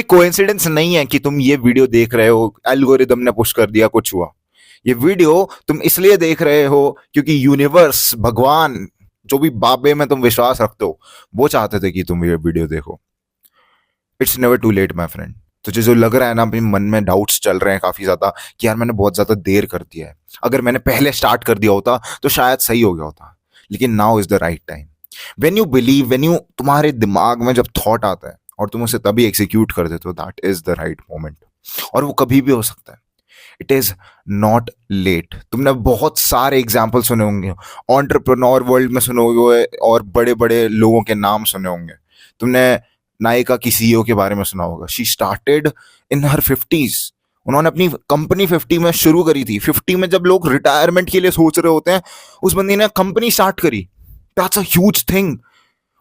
Coincidence नहीं है कि तुम ये वीडियो देख रहे हो, एल्गोरिदम ने पुश कर दिया, कुछ हुआ। ये वीडियो तुम इसलिए देख रहे हो क्योंकि यूनिवर्स, भगवान, जो भी बाबे में तुम विश्वास रखते हो, वो चाहते थे कि तुम ये वीडियो देखो। It's never too late my friend. तुझे जो लग रहा है ना, अपने मन में डाउट्स चल रहे हैं काफी ज्यादा कि यार मैंने बहुत ज्यादा देर कर दिया है, अगर मैंने पहले स्टार्ट कर दिया होता तो शायद सही हो गया होता, लेकिन now is the right time. When you believe, when you, तुम्हारे दिमाग में जब थॉट आता है और तुम उसे तभी एग्जीक्यूट कर देते हो, that is the right moment. और वो कभी भी हो सकता है। It is not let. तुमने बहुत सारे एग्जाम्पल सुने होंगे, ऑन्टरप्रनोर वर्ल्ड में सुने होंगे और बड़े बड़े लोगों के नाम सुने होंगे। तुमने नायका की सीईओ के बारे में सुना होगा। She started in her 50s। उन्होंने अपनी कंपनी 50 में शुरू करी थी। 50 में जब लोग रिटायरमेंट के लिए सोच रहे होते हैं, उस बंदी ने कंपनी स्टार्ट करी। That's a huge thing.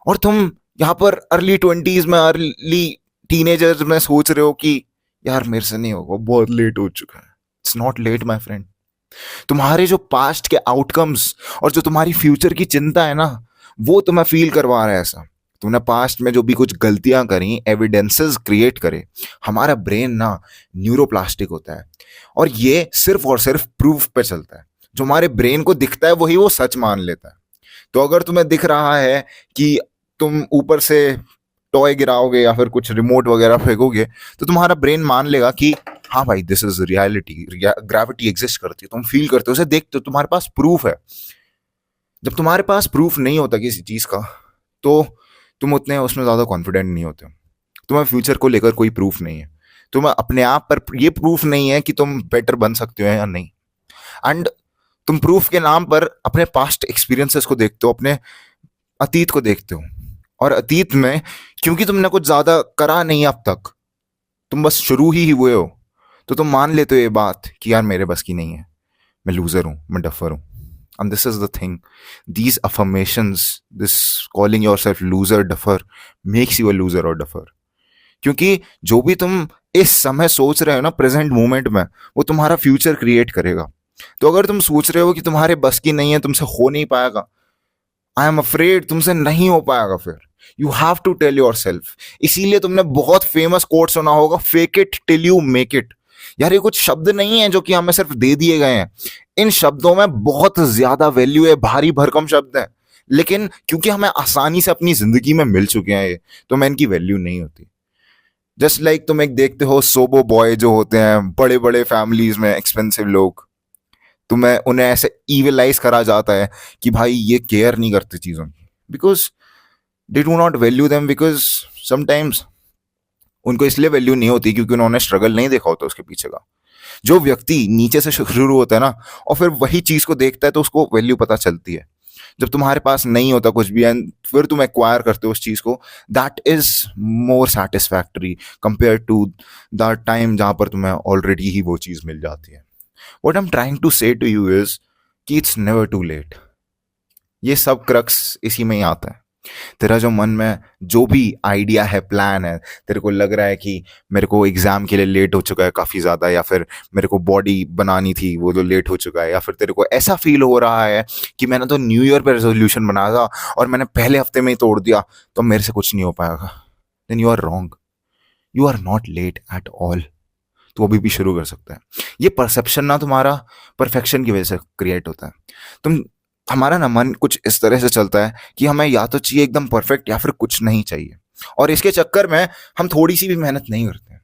और तुम यहाँ पर अर्ली 20s में, अर्ली टीनेजर्स में सोच रहे हो कि यार मेरे से नहीं होगा, बहुत लेट हो चुका है। It's not late my friend. तुम्हारे जो पास्ट के आउटकम्स और जो तुम्हारी फ्यूचर की चिंता है ना, वो तुम्हें फील करवा रहा है ऐसा। तुमने पास्ट में जो भी कुछ गलतियां करी, एविडेंसेस क्रिएट करे। हमारा ब्रेन ना न्यूरोप्लास्टिक होता है और ये सिर्फ और सिर्फ प्रूफ पे चलता है। जो हमारे ब्रेन को दिखता है वही वो सच मान लेता है। तो अगर तुम्हें दिख रहा है कि तुम ऊपर से टॉय गिराओगे या फिर कुछ रिमोट वगैरह फेंकोगे, तो तुम्हारा ब्रेन मान लेगा कि हाँ भाई, this is reality, gravity exist करती है। तुम फील करते हो, उसे देखते हो, तुम्हारे पास प्रूफ है। जब तुम्हारे पास प्रूफ नहीं होता किसी चीज का, तो तुम उतने उसमें ज्यादा कॉन्फिडेंट नहीं होते। तुम्हें फ्यूचर को लेकर कोई प्रूफ नहीं है। तुम्हें अपने आप पर ये प्रूफ नहीं है कि तुम बेटर बन सकते हो या नहीं। एंड तुम प्रूफ के नाम पर अपने पास्ट एक्सपीरियंसेस को देखते हो, अपने अतीत को देखते हो। और अतीत में क्योंकि तुमने कुछ ज्यादा करा नहीं अब तक, तुम बस शुरू ही हुए हो, तो तुम मान लेते हो ये बात कि यार मेरे बस की नहीं है, मैं लूजर हूं, मैं डफर हूं। And this is the thing. These affirmations, this calling yourself loser, duffer, makes you a loser or duffer. क्योंकि जो भी तुम इस समय सोच रहे हो ना, प्रेजेंट मोमेंट में, वो तुम्हारा फ्यूचर क्रिएट करेगा। तो अगर तुम सोच रहे हो कि तुम्हारे बस की नहीं है, तुमसे हो नहीं पाएगा, आई एम अफ्रेड तुमसे नहीं हो पाएगा। फिर you have to tell yourself. इसीलिए तुमने बहुत फेमस कोट सुना होगा, fake it till you make it. यार ये कुछ शब्द नहीं है जो कि हमें सिर्फ दे दिए गए हैं। इन शब्दों में बहुत ज्यादा वैल्यू है, भारी भरकम शब्द है, लेकिन क्योंकि हमें आसानी से अपनी जिंदगी में मिल चुके हैं ये, तो मैं इनकी वैल्यू नहीं होती। जस्ट लाइक तुम एक देखते हो सोबो बॉय जो होते हैं बड़े बड़े फैमिलीज में, एक्सपेंसिव लोग, तुम्हें उन्हें ऐसे इविलाइज करा जाता है कि भाई ये केयर नहीं करते चीजों की, because they do not value them. Because sometimes उनको इसलिए वैल्यू नहीं होती क्योंकि उन्होंने स्ट्रगल नहीं देखा होता उसके पीछे का। जो व्यक्ति नीचे से शुरू होता है ना, और फिर वही चीज को देखता है, तो उसको वैल्यू पता चलती है। जब तुम्हारे पास नहीं होता कुछ भी एंड फिर तुम एक्वायर करते हो उस चीज को, that is more satisfactory compare to the time जहां पर तुम्हें ऑलरेडी ही वो चीज मिल जाती है। What I am trying to say to you is कि इट्स नेवर टू लेट। ये सब क्रक्स इसी में ही आता है। तेरा जो मन में जो भी आइडिया है, प्लान है, तेरे को लग रहा है कि मेरे को एग्जाम के लिए लेट हो चुका है काफी ज्यादा, या फिर मेरे को बॉडी बनानी थी वो जो लेट हो चुका है, या फिर तेरे को ऐसा फील हो रहा है कि मैंने तो न्यू ईयर पे रेजोल्यूशन बनाया था और मैंने पहले हफ्ते में ही तोड़ दिया, तो मेरे से कुछ नहीं हो पाएगा। Then you are wrong. You are not late at all. तो अभी भी शुरू कर सकता है। ये परसेप्शन ना तुम्हारा परफेक्शन की वजह से क्रिएट होता है। हमारा ना मन कुछ इस तरह से चलता है कि हमें या तो चाहिए एकदम परफेक्ट या फिर कुछ नहीं चाहिए, और इसके चक्कर में हम थोड़ी सी भी मेहनत नहीं करते।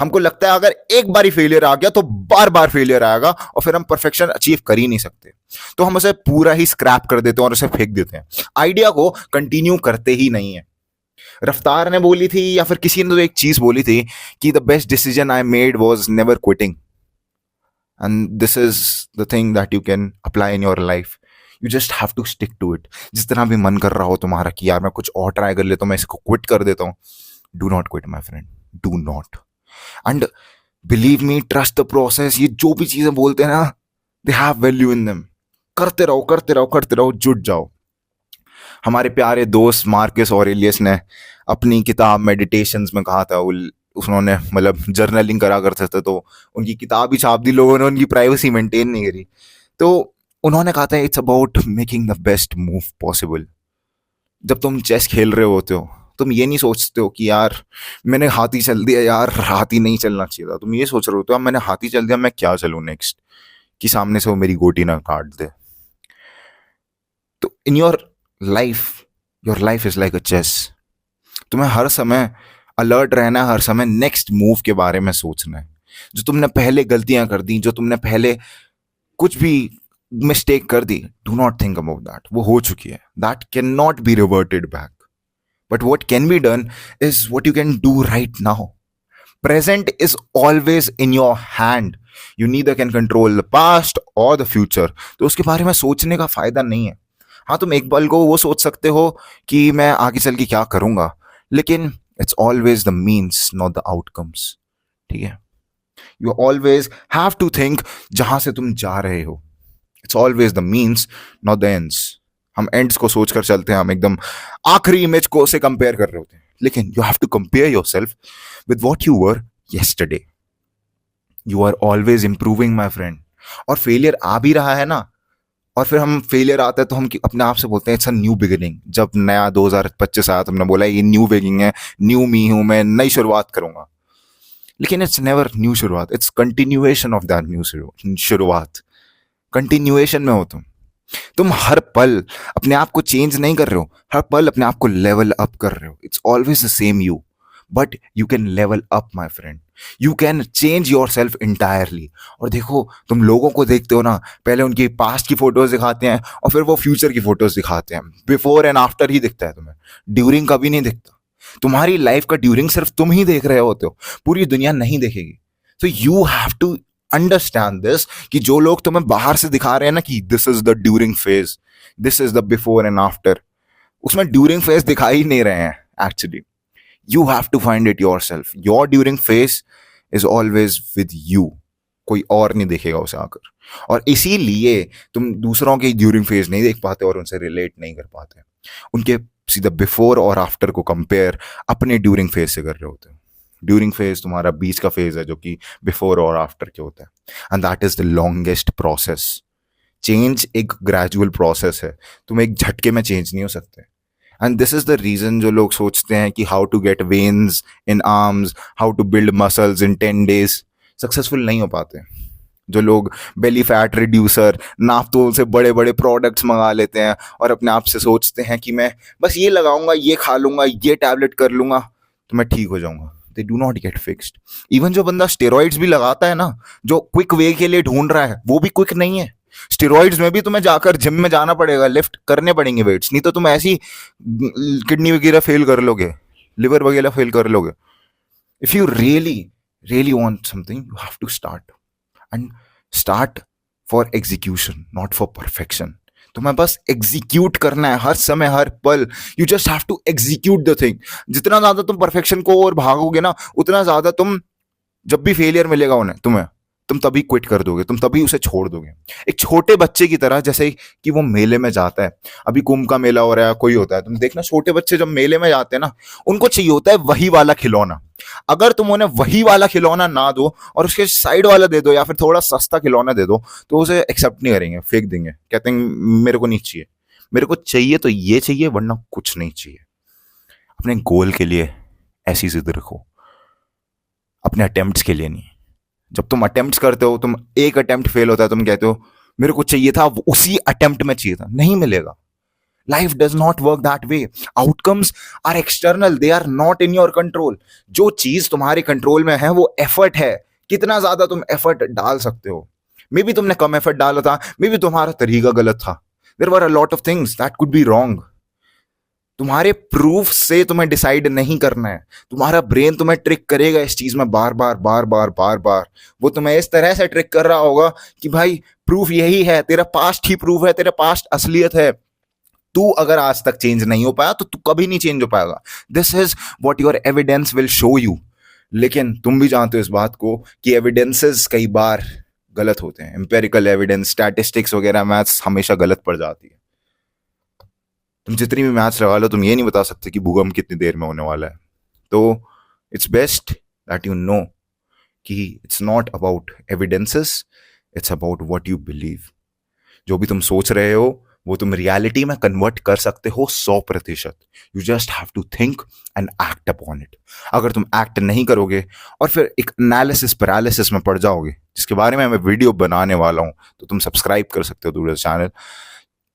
हमको लगता है अगर एक बार ही फेलियर आ गया तो बार बार फेलियर आएगा और फिर हम परफेक्शन अचीव कर ही नहीं सकते, तो हम उसे पूरा ही स्क्रैप कर देते हैं और उसे फेंक देते हैं। आइडिया को कंटिन्यू करते ही नहीं है। रफ्तार ने बोली थी या फिर किसी ने तो एक चीज बोली थी कि the best decision I made was never quitting, and this is the thing that you can apply in your life. You just have to stick to it. जिस तरह भी मन कर रहा हो तुम्हारा कि यार मैं कुछ और ट्राई कर लेता हूँ, मैं इसको क्विट कर देता हूँ, do not quit my friend, do not. And believe me, trust the process. ये जो भी चीजें बोलते हैं ना, they have value in them. करते रहो करते रहो करते रहो, जुट जाओ। हमारे प्यारे दोस्त मार्कस ऑरेलियस ने अपनी किताब मेडिटेशंस में कहा था, उन्होंने मतलब जर्नलिंग करा करते थे, तो उनकी किताब ही छाप दी लोगों ने, उनकी प्राइवेसी मेंटेन नहीं करी। तो उन्होंने कहा था it's about making the best move possible. जब तुम चेस खेल रहे होते हो तुम ये नहीं सोचते हो कि यार मैंने हाथी चल दिया, यार हाथी नहीं चलना चाहिए था। तुम ये सोच रहे हो तो मैंने हाथी चल दिया, मैं क्या चलूं नेक्स्ट, कि सामने से वो मेरी गोटी ना काट दे। तो in your life is like a chess. तुम्हें हर समय अलर्ट रहना है, हर समय नेक्स्ट मूव के बारे में सोचना है। जो तुमने पहले गलतियां कर दी, जो तुमने पहले कुछ भी मिस्टेक कर दी, do not think about that. वो हो चुकी है, that can not be reverted back. But what can be done is what you can do right now. Present is always in your hand. You neither can control the past or the future. तो उसके बारे में सोचने का फायदा नहीं है। हाँ, तुम एक पल को वो सोच सकते हो कि मैं आगे चल के क्या करूंगा, लेकिन it's always the means not the outcomes. ठीक है, you always have to think जहां से तुम जा रहे हो। It's always the means not the ends. हम एंड्स को सोचकर चलते हैं, हम एकदम आखिरी इमेज को से कंपेयर कर रहे होते हैं, लेकिन you have to compare yourself with what you were yesterday. You are always improving, my friend. और फेलियर आ भी रहा है ना, और फिर हम फेलियर आता है तो हम अपने आप से बोलते हैं इट्स अ न्यू बिगिनिंग। जब नया 2025 आया तुमने बोला ये न्यू बिगिनिंग है, न्यू मी हूं मैं, नई शुरुआत करूंगा। लेकिन इट्स नेवर न्यू शुरुआत, it's continuation of that new शुरुआत। कंटिन्यूएशन में हो तुम हर पल अपने आप को चेंज नहीं कर रहे हो, हर पल अपने आप को लेवल अप कर रहे हो। It's always the same you, but you can level up my friend. You can change your self entirely. और देखो, तुम लोगों को देखते हो ना, पहले उनकी पास्ट की फोटोज दिखाते हैं और फिर वो फ्यूचर की फोटोज दिखाते हैं। बिफोर एंड आफ्टर ही दिखता है तुम्हें, ड्यूरिंग कभी नहीं दिखता। तुम्हारी लाइफ का ड्यूरिंग सिर्फ तुम ही देख रहे होते हो, पूरी दुनिया नहीं देखेगी। तो you have to understand this कि जो लोग तुम्हें बाहर से दिखा रहे हैं ना कि this is the during phase, this is the before and after, उसमें ड्यूरिंग फेज दिखा ही नहीं रहे हैं actually. You have to find it yourself. Your during phase is always with you. कोई और नहीं देखेगा उसे आकर। और इसीलिए तुम दूसरों के ड्यूरिंग फेज नहीं देख पाते और उनसे रिलेट नहीं कर पाते। उनके सीधा बिफोर और आफ्टर को कंपेयर अपने ड्यूरिंग फेज से कर रहे होते हो। ड्यूरिंग फेज तुम्हारा बीच का फेज है जो कि बिफोर और आफ्टर के होता है, and that is the longest process. Change एक ग्रेजुअल प्रोसेस है, तुम एक झटके में चेंज नहीं हो सकते। And this is the reason जो लोग सोचते हैं कि how to get veins in arms, how to build muscles in 10 days, successful नहीं हो पाते। जो लोग बेली फैट रिड्यूसर, नापतोल से बड़े बड़े प्रोडक्ट्स मंगा लेते हैं और अपने आप से सोचते हैं कि मैं बस ये लगाऊंगा, ये खा लूंगा, ये टैबलेट कर लूंगा तो मैं ठीक हो जाऊंगा, they do not gate fixed. Even जो बंदा स्टेरॉइड्स भी लगाता है ना, जो क्विक वे के लिए ढूंढ रहा है, वो भी क्विक नहीं है। स्टेरॉइड्स में भी तुम्हें जाकर जिम में जाना पड़ेगा, लिफ्ट करने पड़ेंगे वेट्स, नहीं तो तुम ऐसी किडनी वगैरह फेल कर लोगे, लिवर वगैरह फेल कर लोगे। If you really really want something, you have to start, and start for execution, not for perfection. तुम्हें बस एग्जीक्यूट करना है हर समय हर पल। You just have to execute the thing. जितना ज्यादा तुम परफेक्शन को और भागोगे ना, उतना ज्यादा तुम, जब भी फेलियर मिलेगा उन्हें तुम्हें, तुम तभी क्विट कर दोगे, तुम तभी उसे छोड़ दोगे। एक छोटे बच्चे की तरह, जैसे कि वो मेले में जाता है, अभी कुंभ का मेला हो रहा है, कोई होता है, तुम देखना छोटे बच्चे जब मेले में जाते हैं ना, उनको चाहिए होता है वही वाला खिलौना। अगर तुम उन्हें वही वाला खिलौना ना दो और उसके साइड वाला दे दो या फिर थोड़ा सस्ता खिलौना दे दो, तो उसे एक्सेप्ट नहीं करेंगे, फेंक देंगे, कहते हैं मेरे को नहीं चाहिए, मेरे को चाहिए तो ये चाहिए, वरना कुछ नहीं चाहिए। अपने गोल के लिए ऐसी जिद रखो, अपने अटेम्प्ट्स के लिए नहीं। जब तुम अटेम्प्ट्स करते हो, तुम एक अटेम्प्ट फेल होता है, तुम कहते हो मेरे को चाहिए था, उसी अटेम्प्ट में चाहिए था, नहीं मिलेगा। Life does not work that way. Outcomes are external, they are not in your control. जो चीज तुम्हारे कंट्रोल में है वो एफर्ट है, कितना ज्यादा तुम एफर्ट डाल सकते हो। मे बी तुमने कम एफर्ट डाला था, मे बी तुम्हारा तरीका गलत था, there were a lot of things that could be wrong. तुम्हारे प्रूफ से तुम्हें डिसाइड नहीं करना है। तुम्हारा ब्रेन तुम्हें ट्रिक करेगा इस चीज में बार बार बार बार बार बार। वो तुम्हें इस तरह से ट्रिक कर रहा होगा कि भाई प्रूफ यही है, तेरा पास्ट ही प्रूफ है, तेरा पास्ट असलियत है। तू अगर आज तक चेंज नहीं हो पाया तो तू कभी नहीं चेंज हो पाएगा। This is what your evidence will show you. लेकिन तुम भी जानते हो इस बात को कि एविडेंसेस कई बार गलत होते हैं। एम्पेरिकल एविडेंस, स्टैटिस्टिक्स वगैरह, मैथ्स हमेशा गलत पड़ जाती है। तुम जितनी भी मैथ्स लगा लो, तुम ये नहीं बता सकते कि भूकंप कितनी देर में होने वाला है। तो it's best that you know कि it's not about evidences, it's about what you believe. जो भी तुम सोच रहे हो वो तुम रियलिटी में कन्वर्ट कर सकते हो 100%। You just have to think and act upon it. अगर तुम एक्ट नहीं करोगे और फिर एक एनालिसिस पैरालिसिस में पड़ जाओगे, जिसके बारे में मैं वीडियो बनाने वाला हूँ, तो तुम सब्सक्राइब कर सकते हो दूसरे चैनल।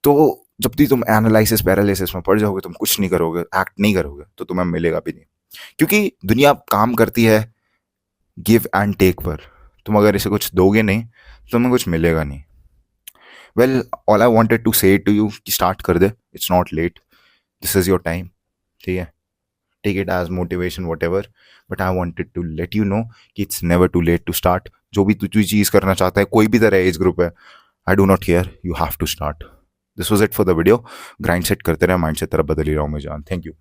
तो जब भी तुम एनालिसिस पैरालिसिस में पड़ जाओगे, तुम कुछ नहीं करोगे, एक्ट नहीं करोगे, तो तुम्हें मिलेगा भी नहीं। क्योंकि दुनिया काम करती है गिव एंड टेक पर। तुम अगर इसे कुछ दोगे नहीं तो तुम्हें कुछ मिलेगा नहीं। Well, all I wanted to say to you कि स्टार्ट कर दे, it's not late, this is your time. ठीक है, take it as motivation whatever, but I wanted to let you know कि it's never too late to start. जो भी तू चीज़ करना चाहता है, कोई भी तरह एज ग्रुप है, I do not care, you have to start. This was it for the video. Grind set करते रहे, माइंड सेट तरफ बदल ही रहा हूँ मैं जान। Thank you.